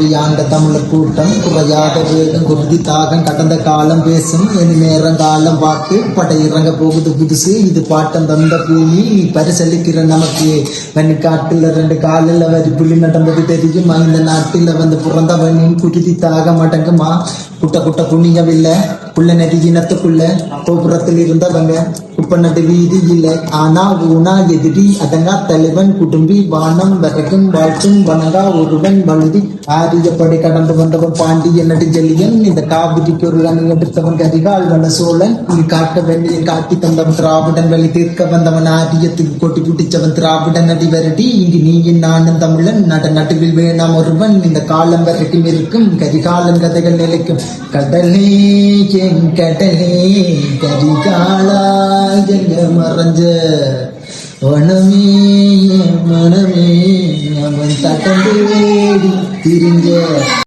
கோடி ஆண்ட தமிழர் கூட்டம் குறையாத வேகம் குருதி தாகம் கடந்த காலம் பேசும் இனி நேரம் காலம் பாட்டு படை இறங்க போகுது புதுசு இது பாட்டம் தந்த பூமி பரிசளிக்கிற நமக்கு காட்டுல 2 காலில் வரி புள்ளி நடந்தது தெரியுமா இந்த நாட்டில் வந்து பிறந்தவனின் குருதி தாகம் அடங்குமா குட்ட குட்ட புண்ணியவில்லை புள்ள நதி இனத்துக்குள்ள கோபுரத்தில் இருந்தவங்க குப்ப நடு வீதி இல்லை ஆனா ஊனா எதிரி அதங்கா தலைவன் குடும்பி வானம் வரைக்கும் வாழ்ச்சும் வணங்கா ஒருவன் வழுதி ஆரியப்படை கடந்து வந்தவன் பாண்டியன் நெடுஞ்செழியன் இந்த காவிரிக்கு ஒரு அணி எடுத்தவன் கரிகால் வன சோழன் நீ காக்க வெண்ணியை காட்டி தந்தவன் திராவிடன் வழி தீர்க்க வந்தவன் ஆரியத்துக்கு கொட்டி குட்டிச்சவன் திராவிடன் நடி வரடி இங்கு நீயின் நானும் தமிழன் நடுவில் வேணாம் ஒருவன் இந்த காலம் வரைக்கும் இருக்கும் கரிகாலன் கதைகள் நிலைக்கும் கடலே என் கடலே கரிகாலா மறைஞ்ச வனமே மனமே அவன் தட்டந்தேடி திரிஞ்ச